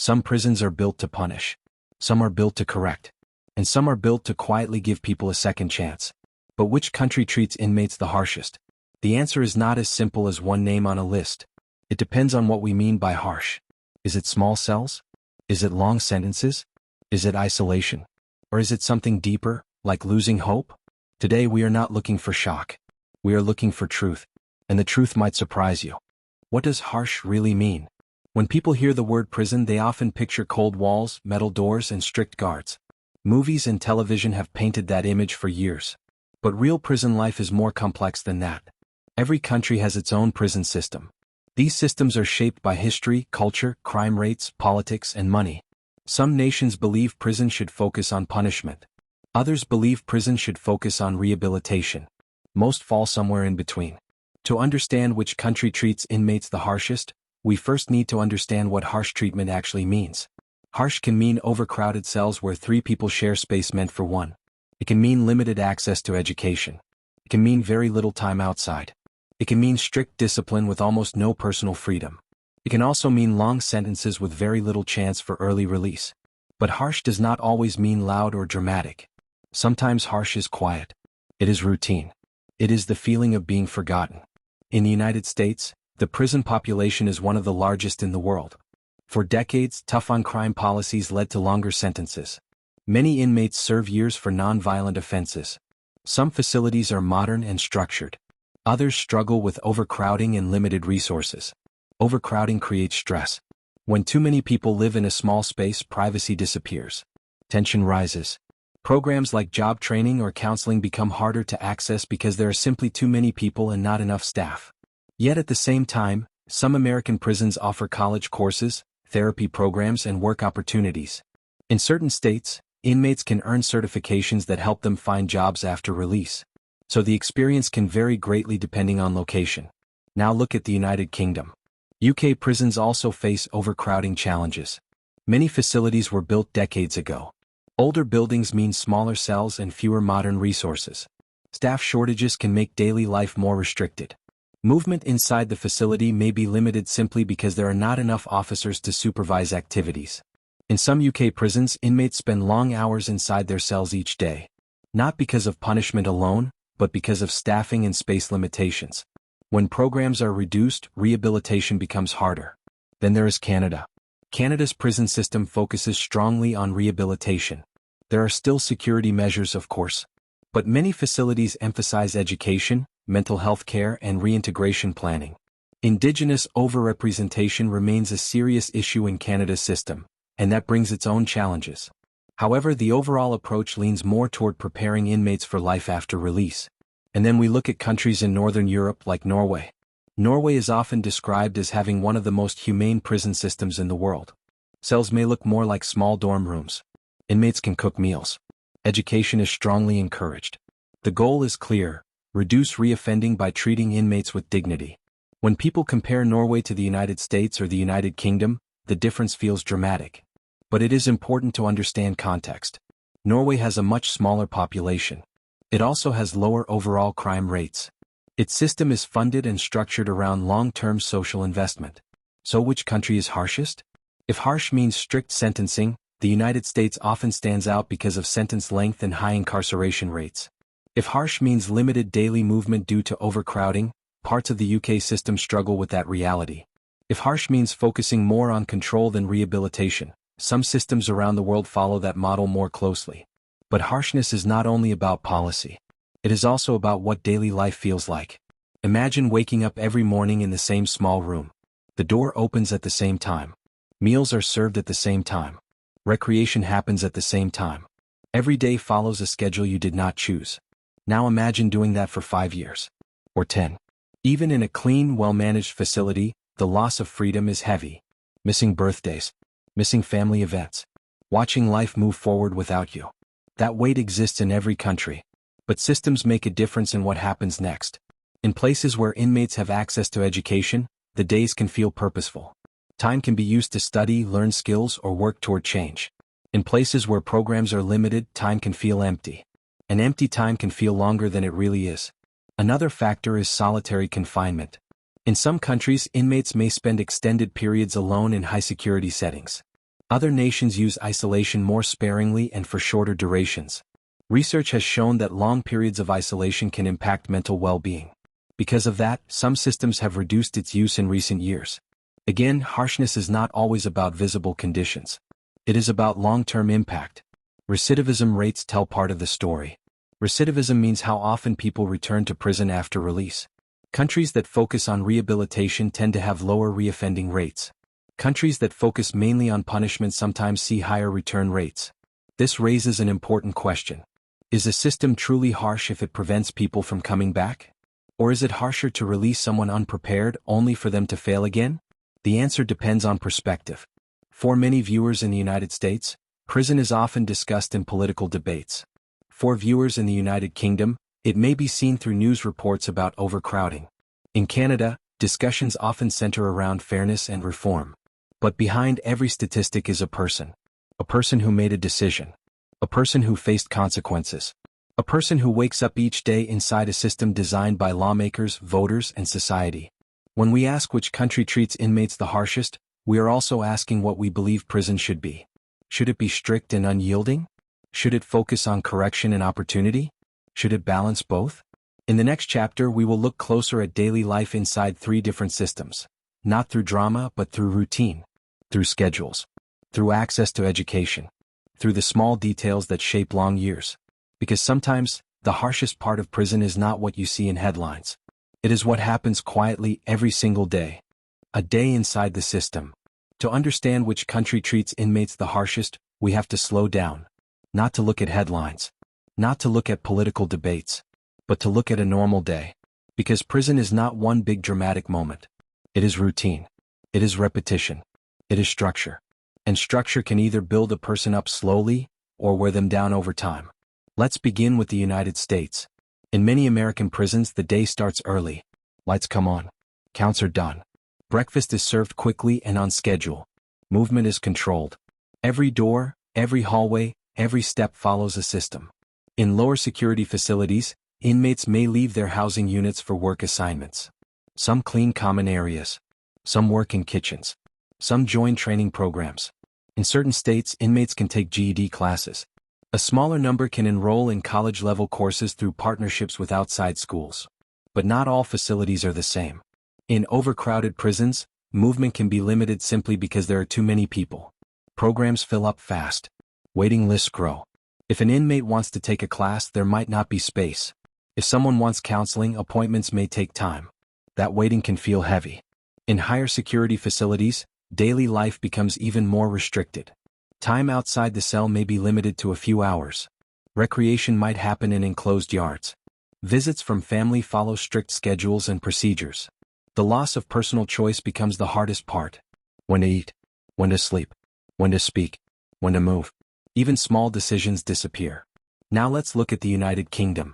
Some prisons are built to punish. Some are built to correct. And some are built to quietly give people a second chance. But which country treats inmates the harshest? The answer is not as simple as one name on a list. It depends on what we mean by harsh. Is it small cells? Is it long sentences? Is it isolation? Or is it something deeper, like losing hope? Today we are not looking for shock. We are looking for truth. And the truth might surprise you. What does harsh really mean? When people hear the word prison, they often picture cold walls, metal doors, and strict guards. Movies and television have painted that image for years. But real prison life is more complex than that. Every country has its own prison system. These systems are shaped by history, culture, crime rates, politics, and money. Some nations believe prison should focus on punishment. Others believe prison should focus on rehabilitation. Most fall somewhere in between. To understand which country treats inmates the harshest, we first need to understand what harsh treatment actually means. Harsh can mean overcrowded cells where 3 people share space meant for 1. It can mean limited access to education. It can mean very little time outside. It can mean strict discipline with almost no personal freedom. It can also mean long sentences with very little chance for early release. But harsh does not always mean loud or dramatic. Sometimes harsh is quiet. It is routine. It is the feeling of being forgotten. In the United States, the prison population is one of the largest in the world. For decades, tough-on-crime policies led to longer sentences. Many inmates serve years for non-violent offenses. Some facilities are modern and structured. Others struggle with overcrowding and limited resources. Overcrowding creates stress. When too many people live in a small space, privacy disappears. Tension rises. Programs like job training or counseling become harder to access because there are simply too many people and not enough staff. Yet at the same time, some American prisons offer college courses, therapy programs, and work opportunities. In certain states, inmates can earn certifications that help them find jobs after release. So the experience can vary greatly depending on location. Now look at the United Kingdom. UK prisons also face overcrowding challenges. Many facilities were built decades ago. Older buildings mean smaller cells and fewer modern resources. Staff shortages can make daily life more restricted. Movement inside the facility may be limited simply because there are not enough officers to supervise activities. In some UK prisons, inmates spend long hours inside their cells each day. Not because of punishment alone, but because of staffing and space limitations. When programs are reduced, rehabilitation becomes harder. Then there is Canada. Canada's prison system focuses strongly on rehabilitation. There are still security measures, of course. But many facilities emphasize education, mental health care, and reintegration planning. Indigenous overrepresentation remains a serious issue in Canada's system, and that brings its own challenges. However, the overall approach leans more toward preparing inmates for life after release. And then we look at countries in Northern Europe like Norway. Norway is often described as having one of the most humane prison systems in the world. Cells may look more like small dorm rooms. Inmates can cook meals. Education is strongly encouraged. The goal is clear: reduce reoffending by treating inmates with dignity. When people compare Norway to the United States or the United Kingdom, the difference feels dramatic. But it is important to understand context. Norway has a much smaller population. It also has lower overall crime rates. Its system is funded and structured around long-term social investment. So which country is harshest? If harsh means strict sentencing, the United States often stands out because of sentence length and high incarceration rates. If harsh means limited daily movement due to overcrowding, parts of the UK system struggle with that reality. If harsh means focusing more on control than rehabilitation, some systems around the world follow that model more closely. But harshness is not only about policy. It is also about what daily life feels like. Imagine waking up every morning in the same small room. The door opens at the same time. Meals are served at the same time. Recreation happens at the same time. Every day follows a schedule you did not choose. Now imagine doing that for 5 years. Or 10. Even in a clean, well-managed facility, the loss of freedom is heavy. Missing birthdays. Missing family events. Watching life move forward without you. That weight exists in every country. But systems make a difference in what happens next. In places where inmates have access to education, the days can feel purposeful. Time can be used to study, learn skills, or work toward change. In places where programs are limited, time can feel empty. And empty time can feel longer than it really is. Another factor is solitary confinement. In some countries, inmates may spend extended periods alone in high-security settings. Other nations use isolation more sparingly and for shorter durations. Research has shown that long periods of isolation can impact mental well-being. Because of that, some systems have reduced its use in recent years. Again, harshness is not always about visible conditions. It is about long-term impact. Recidivism rates tell part of the story. Recidivism means how often people return to prison after release. Countries that focus on rehabilitation tend to have lower reoffending rates. Countries that focus mainly on punishment sometimes see higher return rates. This raises an important question. Is a system truly harsh if it prevents people from coming back? Or is it harsher to release someone unprepared only for them to fail again? The answer depends on perspective. For many viewers in the United States, prison is often discussed in political debates. For viewers in the United Kingdom, it may be seen through news reports about overcrowding. In Canada, discussions often center around fairness and reform. But behind every statistic is a person who made a decision, a person who faced consequences, a person who wakes up each day inside a system designed by lawmakers, voters, and society. When we ask which country treats inmates the harshest, we are also asking what we believe prison should be. Should it be strict and unyielding? Should it focus on correction and opportunity? Should it balance both? In the next chapter, we will look closer at daily life inside 3 different systems. Not through drama, but through routine. Through schedules. Through access to education. Through the small details that shape long years. Because sometimes, the harshest part of prison is not what you see in headlines. It is what happens quietly every single day. A day inside the system. To understand which country treats inmates the harshest, we have to slow down. Not to look at headlines. Not to look at political debates. But to look at a normal day. Because prison is not one big dramatic moment. It is routine. It is repetition. It is structure. And structure can either build a person up slowly, or wear them down over time. Let's begin with the United States. In many American prisons, the day starts early. Lights come on. Counts are done. Breakfast is served quickly and on schedule. Movement is controlled. Every door, every hallway, every step follows a system. In lower security facilities, inmates may leave their housing units for work assignments. Some clean common areas. Some work in kitchens. Some join training programs. In certain states, inmates can take GED classes. A smaller number can enroll in college-level courses through partnerships with outside schools. But not all facilities are the same. In overcrowded prisons, movement can be limited simply because there are too many people. Programs fill up fast. Waiting lists grow. If an inmate wants to take a class, there might not be space. If someone wants counseling, appointments may take time. That waiting can feel heavy. In higher security facilities, daily life becomes even more restricted. Time outside the cell may be limited to a few hours. Recreation might happen in enclosed yards. Visits from family follow strict schedules and procedures. The loss of personal choice becomes the hardest part. When to eat, when to sleep, when to speak, when to move. Even small decisions disappear. Now let's look at the United Kingdom.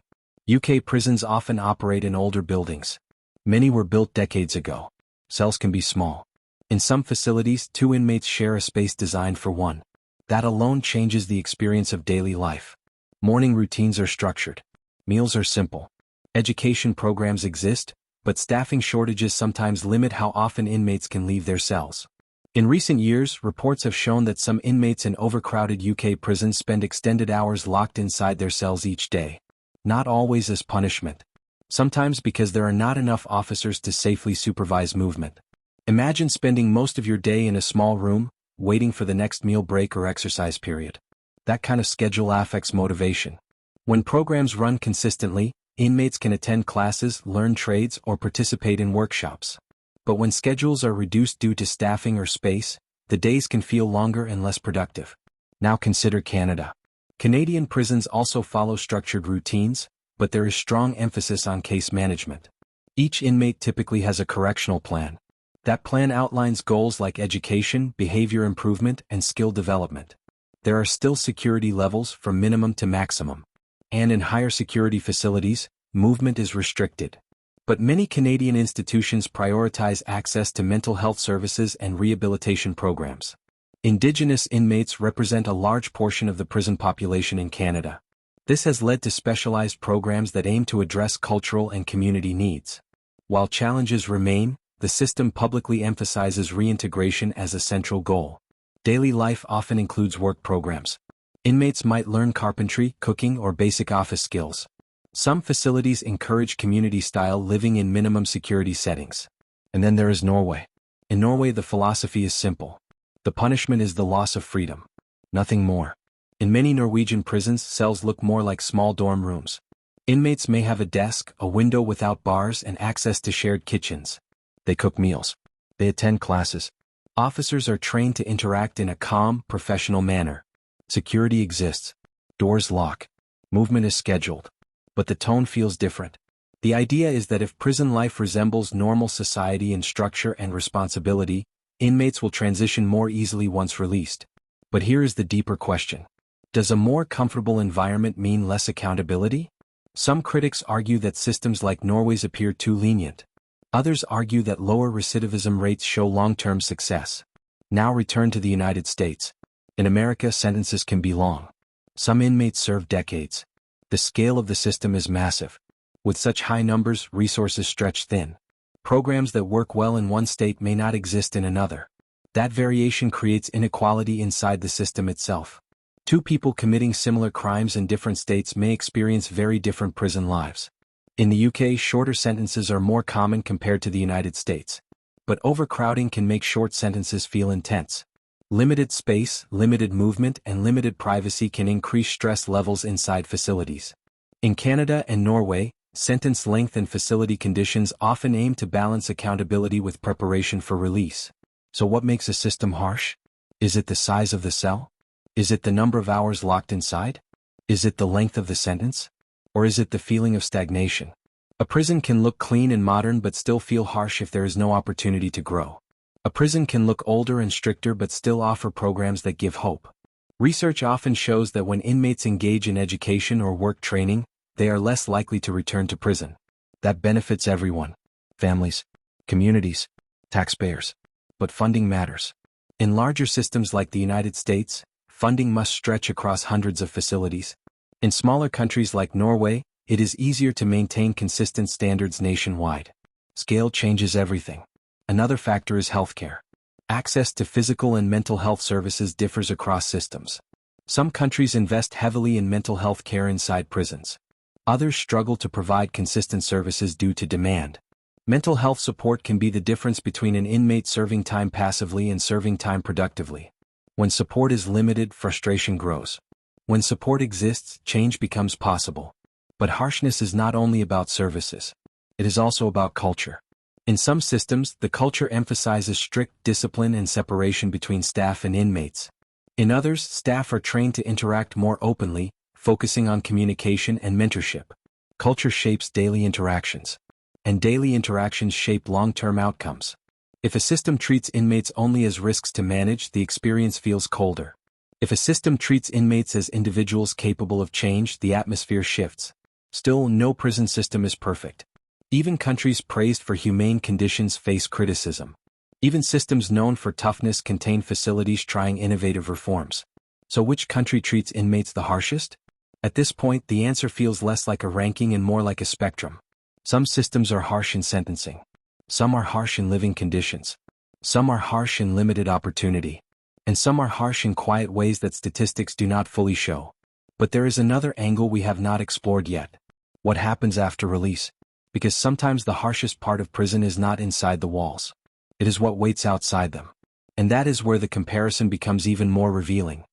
UK prisons often operate in older buildings. Many were built decades ago. Cells can be small. In some facilities, 2 inmates share a space designed for 1. That alone changes the experience of daily life. Morning routines are structured. Meals are simple. Education programs exist, but staffing shortages sometimes limit how often inmates can leave their cells. In recent years, reports have shown that some inmates in overcrowded UK prisons spend extended hours locked inside their cells each day. Not always as punishment. Sometimes because there are not enough officers to safely supervise movement. Imagine spending most of your day in a small room, waiting for the next meal break or exercise period. That kind of schedule affects motivation. When programs run consistently, inmates can attend classes, learn trades, or participate in workshops. But when schedules are reduced due to staffing or space, the days can feel longer and less productive. Now consider Canada. Canadian prisons also follow structured routines, but there is strong emphasis on case management. Each inmate typically has a correctional plan. That plan outlines goals like education, behavior improvement, and skill development. There are still security levels from minimum to maximum. And in higher security facilities, movement is restricted. But many Canadian institutions prioritize access to mental health services and rehabilitation programs. Indigenous inmates represent a large portion of the prison population in Canada. This has led to specialized programs that aim to address cultural and community needs. While challenges remain, the system publicly emphasizes reintegration as a central goal. Daily life often includes work programs. Inmates might learn carpentry, cooking, or basic office skills. Some facilities encourage community-style living in minimum security settings. And then there is Norway. In Norway, the philosophy is simple. The punishment is the loss of freedom. Nothing more. In many Norwegian prisons, cells look more like small dorm rooms. Inmates may have a desk, a window without bars, and access to shared kitchens. They cook meals. They attend classes. Officers are trained to interact in a calm, professional manner. Security exists. Doors lock. Movement is scheduled. But the tone feels different. The idea is that if prison life resembles normal society in structure and responsibility, inmates will transition more easily once released. But here is the deeper question. Does a more comfortable environment mean less accountability? Some critics argue that systems like Norway's appear too lenient. Others argue that lower recidivism rates show long-term success. Now return to the United States. In America, sentences can be long. Some inmates serve decades. The scale of the system is massive. With such high numbers, resources stretch thin. Programs that work well in one state may not exist in another. That variation creates inequality inside the system itself. Two people committing similar crimes in different states may experience very different prison lives. In the UK, shorter sentences are more common compared to the United States. But overcrowding can make short sentences feel intense. Limited space, limited movement, and limited privacy can increase stress levels inside facilities. In Canada and Norway, sentence length and facility conditions often aim to balance accountability with preparation for release. So what makes a system harsh? Is it the size of the cell? Is it the number of hours locked inside? Is it the length of the sentence? Or is it the feeling of stagnation? A prison can look clean and modern but still feel harsh if there is no opportunity to grow. A prison can look older and stricter but still offer programs that give hope. Research often shows that when inmates engage in education or work training, they are less likely to return to prison. That benefits everyone. Families, communities, taxpayers. But funding matters. In larger systems like the United States, funding must stretch across hundreds of facilities. In smaller countries like Norway, it is easier to maintain consistent standards nationwide. Scale changes everything. Another factor is healthcare. Access to physical and mental health services differs across systems. Some countries invest heavily in mental health care inside prisons. Others struggle to provide consistent services due to demand. Mental health support can be the difference between an inmate serving time passively and serving time productively. When support is limited, frustration grows. When support exists, change becomes possible. But harshness is not only about services. It is also about culture. In some systems, the culture emphasizes strict discipline and separation between staff and inmates. In others, staff are trained to interact more openly, focusing on communication and mentorship. Culture shapes daily interactions. And daily interactions shape long-term outcomes. If a system treats inmates only as risks to manage, the experience feels colder. If a system treats inmates as individuals capable of change, the atmosphere shifts. Still, no prison system is perfect. Even countries praised for humane conditions face criticism. Even systems known for toughness contain facilities trying innovative reforms. So which country treats inmates the harshest? At this point, the answer feels less like a ranking and more like a spectrum. Some systems are harsh in sentencing. Some are harsh in living conditions. Some are harsh in limited opportunity. And some are harsh in quiet ways that statistics do not fully show. But there is another angle we have not explored yet. What happens after release? Because sometimes the harshest part of prison is not inside the walls. It is what waits outside them. And that is where the comparison becomes even more revealing.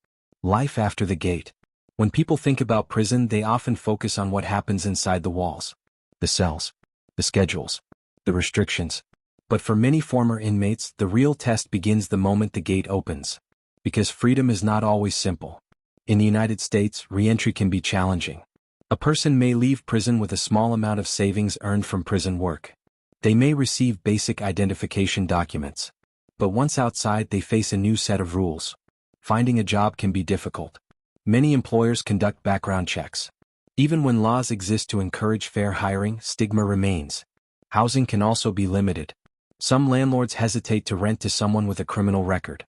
Life after the gate. When people think about prison, they often focus on what happens inside the walls. The cells, the schedules, the restrictions. But for many former inmates, the real test begins the moment the gate opens. Because freedom is not always simple. In the United States, reentry can be challenging. A person may leave prison with a small amount of savings earned from prison work. They may receive basic identification documents. But once outside, they face a new set of rules. Finding a job can be difficult. Many employers conduct background checks. Even when laws exist to encourage fair hiring, stigma remains. Housing can also be limited. Some landlords hesitate to rent to someone with a criminal record.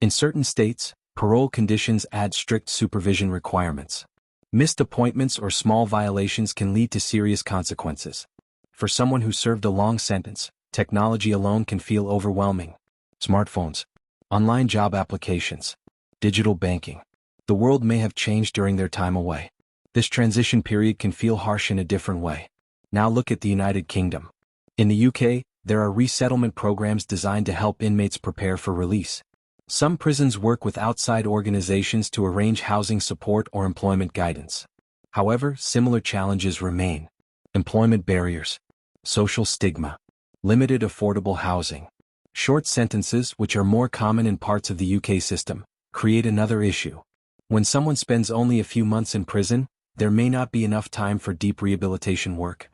In certain states, parole conditions add strict supervision requirements. Missed appointments or small violations can lead to serious consequences. For someone who served a long sentence, technology alone can feel overwhelming. Smartphones, Online job applications. Digital banking. The world may have changed during their time away. This transition period can feel harsh in a different way. Now look at the United Kingdom. In the UK, there are resettlement programs designed to help inmates prepare for release. Some prisons work with outside organizations to arrange housing support or employment guidance. However, similar challenges remain. Employment barriers, social stigma, limited affordable housing. Short sentences, which are more common in parts of the UK system, create another issue. When someone spends only a few months in prison, there may not be enough time for deep rehabilitation work.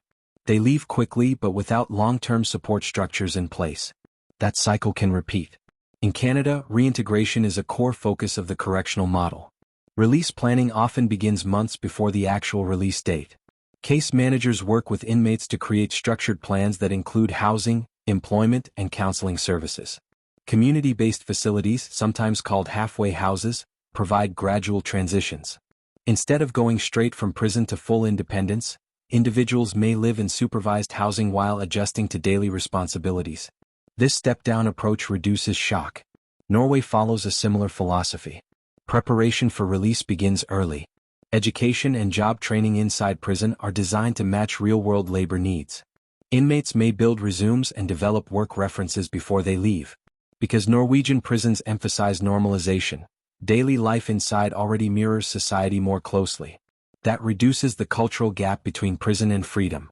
They leave quickly but without long-term support structures in place. That cycle can repeat. In Canada, reintegration is a core focus of the correctional model. Release planning often begins months before the actual release date. Case managers work with inmates to create structured plans that include housing, employment, and counseling services. Community-based facilities, sometimes called halfway houses, provide gradual transitions. Instead of going straight from prison to full independence, individuals may live in supervised housing while adjusting to daily responsibilities. This step-down approach reduces shock. Norway follows a similar philosophy. Preparation for release begins early. Education and job training inside prison are designed to match real-world labor needs. Inmates may build resumes and develop work references before they leave. Because Norwegian prisons emphasize normalization, daily life inside already mirrors society more closely. That reduces the cultural gap between prison and freedom.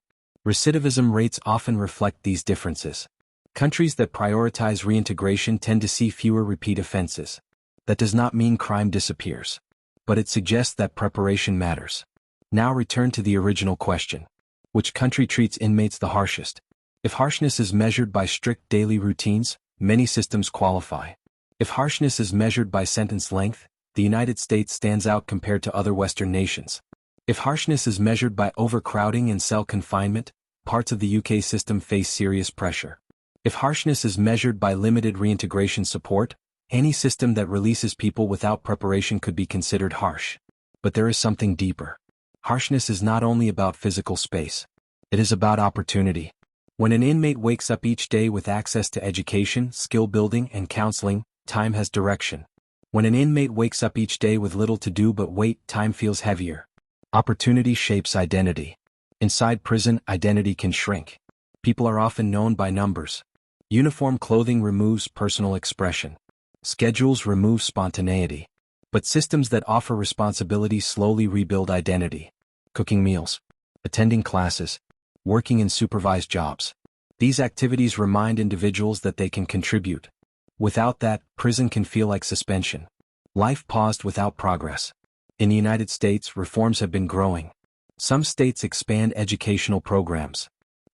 Recidivism rates often reflect these differences. Countries that prioritize reintegration tend to see fewer repeat offenses. That does not mean crime disappears, but it suggests that preparation matters. Now return to the original question. Which country treats inmates the harshest? If harshness is measured by strict daily routines, many systems qualify. If harshness is measured by sentence length, the United States stands out compared to other Western nations. If harshness is measured by overcrowding and cell confinement, parts of the UK system face serious pressure. If harshness is measured by limited reintegration support, any system that releases people without preparation could be considered harsh. But there is something deeper. Harshness is not only about physical space. It is about opportunity. When an inmate wakes up each day with access to education, skill building, and counseling, time has direction. When an inmate wakes up each day with little to do but wait, time feels heavier. Opportunity shapes identity. Inside prison, identity can shrink. People are often known by numbers. Uniform clothing removes personal expression. Schedules remove spontaneity. But systems that offer responsibility slowly rebuild identity. Cooking meals, attending classes, working in supervised jobs. These activities remind individuals that they can contribute. Without that, prison can feel like suspension. Life paused without progress. In the United States, reforms have been growing. Some states expand educational programs.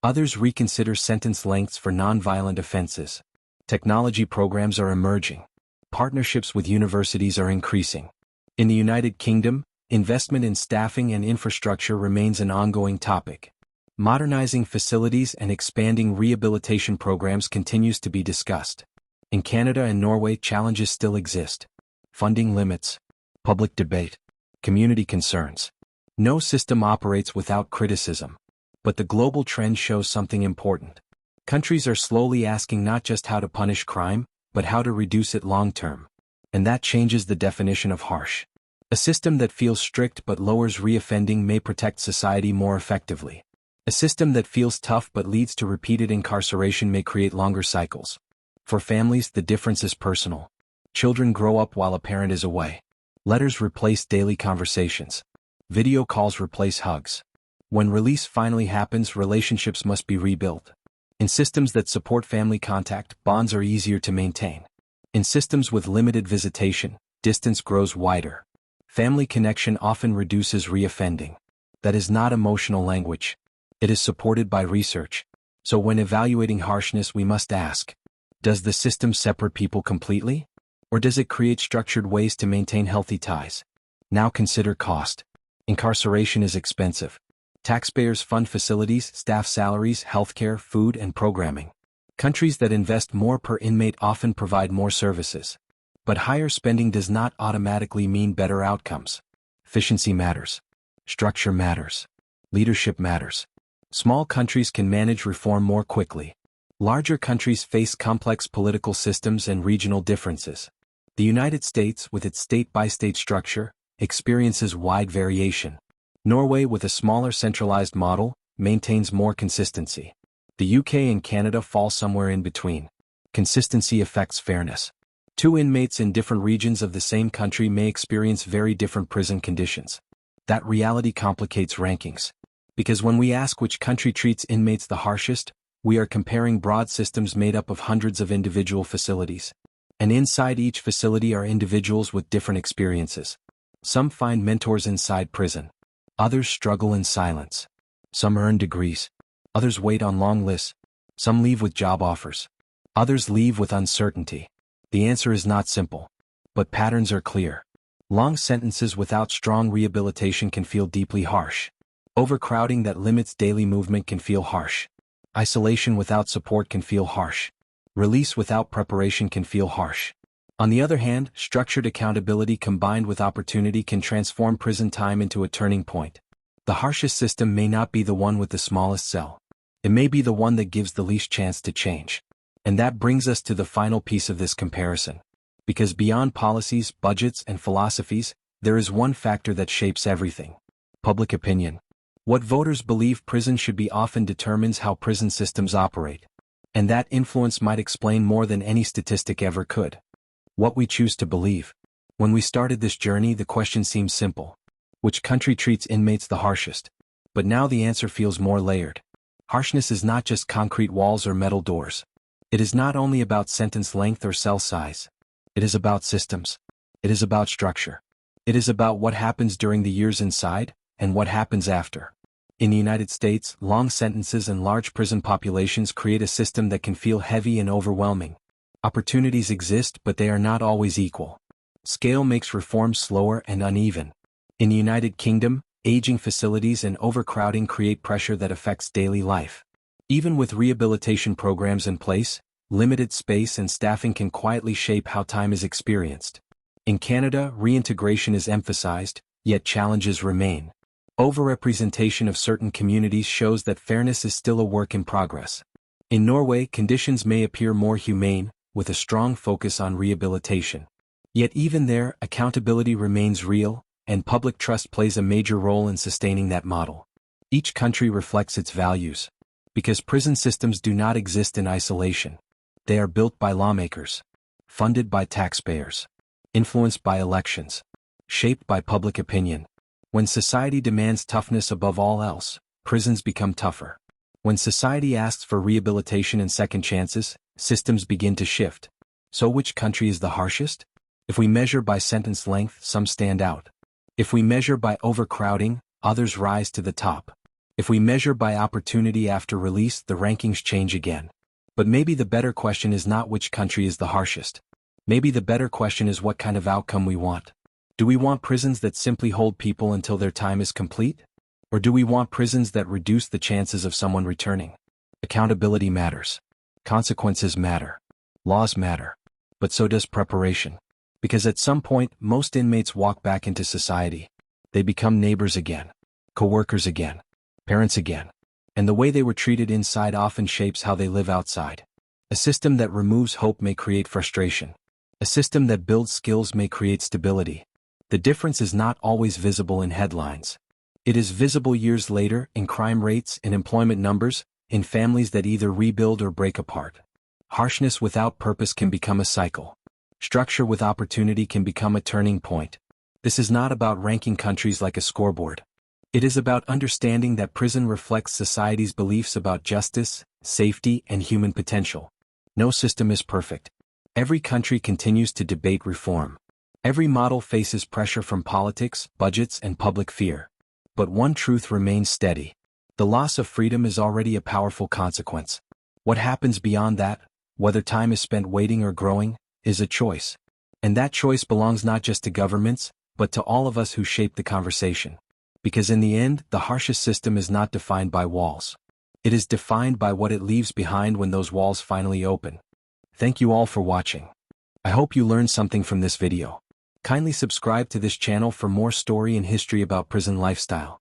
Others reconsider sentence lengths for nonviolent offenses. Technology programs are emerging. Partnerships with universities are increasing. In the United Kingdom, investment in staffing and infrastructure remains an ongoing topic. Modernizing facilities and expanding rehabilitation programs continues to be discussed. In Canada and Norway, challenges still exist. Funding limits, public debate, community concerns. No system operates without criticism. But the global trend shows something important. Countries are slowly asking not just how to punish crime, but how to reduce it long-term. And that changes the definition of harsh. A system that feels strict but lowers reoffending may protect society more effectively. A system that feels tough but leads to repeated incarceration may create longer cycles. For families, the difference is personal. Children grow up while a parent is away. Letters replace daily conversations. Video calls replace hugs. When release finally happens, relationships must be rebuilt. In systems that support family contact, bonds are easier to maintain. In systems with limited visitation, distance grows wider. Family connection often reduces reoffending. That is not emotional language. It is supported by research. So when evaluating harshness, we must ask, does the system separate people completely? Or does it create structured ways to maintain healthy ties? Now consider cost. Incarceration is expensive. Taxpayers fund facilities, staff salaries, healthcare, food, and programming. Countries that invest more per inmate often provide more services. But higher spending does not automatically mean better outcomes. Efficiency matters. Structure matters. Leadership matters. Small countries can manage reform more quickly. Larger countries face complex political systems and regional differences. The United States, with its state-by-state structure, experiences wide variation. Norway, with a smaller centralized model, maintains more consistency. The UK and Canada fall somewhere in between. Consistency affects fairness. Two inmates in different regions of the same country may experience very different prison conditions. That reality complicates rankings. Because when we ask which country treats inmates the harshest, we are comparing broad systems made up of hundreds of individual facilities. And inside each facility are individuals with different experiences. Some find mentors inside prison. Others struggle in silence. Some earn degrees. Others wait on long lists. Some leave with job offers. Others leave with uncertainty. The answer is not simple. But patterns are clear. Long sentences without strong rehabilitation can feel deeply harsh. Overcrowding that limits daily movement can feel harsh. Isolation without support can feel harsh. Release without preparation can feel harsh. On the other hand, structured accountability combined with opportunity can transform prison time into a turning point. The harshest system may not be the one with the smallest cell. It may be the one that gives the least chance to change. And that brings us to the final piece of this comparison. Because beyond policies, budgets, and philosophies, there is one factor that shapes everything. Public opinion. What voters believe prison should be often determines how prison systems operate. And that influence might explain more than any statistic ever could. What we choose to believe. When we started this journey, the question seemed simple. Which country treats inmates the harshest? But now the answer feels more layered. Harshness is not just concrete walls or metal doors. It is not only about sentence length or cell size. It is about systems. It is about structure. It is about what happens during the years inside, and what happens after. In the United States, long sentences and large prison populations create a system that can feel heavy and overwhelming. Opportunities exist, but they are not always equal. Scale makes reform slower and uneven. In the United Kingdom, aging facilities and overcrowding create pressure that affects daily life. Even with rehabilitation programs in place, limited space and staffing can quietly shape how time is experienced. In Canada, reintegration is emphasized, yet challenges remain. Overrepresentation of certain communities shows that fairness is still a work in progress. In Norway, conditions may appear more humane, with a strong focus on rehabilitation. Yet even there, accountability remains real, and public trust plays a major role in sustaining that model. Each country reflects its values. Because prison systems do not exist in isolation. They are built by lawmakers, funded by taxpayers, influenced by elections, shaped by public opinion. When society demands toughness above all else, prisons become tougher. When society asks for rehabilitation and second chances, systems begin to shift. So which country is the harshest? If we measure by sentence length, some stand out. If we measure by overcrowding, others rise to the top. If we measure by opportunity after release, the rankings change again. But maybe the better question is not which country is the harshest. Maybe the better question is what kind of outcome we want. Do we want prisons that simply hold people until their time is complete? Or do we want prisons that reduce the chances of someone returning? Accountability matters. Consequences matter. Laws matter. But so does preparation. Because at some point, most inmates walk back into society. They become neighbors again, co-workers again, parents again. And the way they were treated inside often shapes how they live outside. A system that removes hope may create frustration. A system that builds skills may create stability. The difference is not always visible in headlines. It is visible years later in crime rates, in employment numbers, in families that either rebuild or break apart. Harshness without purpose can become a cycle. Structure with opportunity can become a turning point. This is not about ranking countries like a scoreboard. It is about understanding that prison reflects society's beliefs about justice, safety, and human potential. No system is perfect. Every country continues to debate reform. Every model faces pressure from politics, budgets, and public fear. But one truth remains steady. The loss of freedom is already a powerful consequence. What happens beyond that, whether time is spent waiting or growing, is a choice. And that choice belongs not just to governments, but to all of us who shape the conversation. Because in the end, the harshest system is not defined by walls. It is defined by what it leaves behind when those walls finally open. Thank you all for watching. I hope you learned something from this video. Kindly subscribe to this channel for more story and history about prison lifestyle.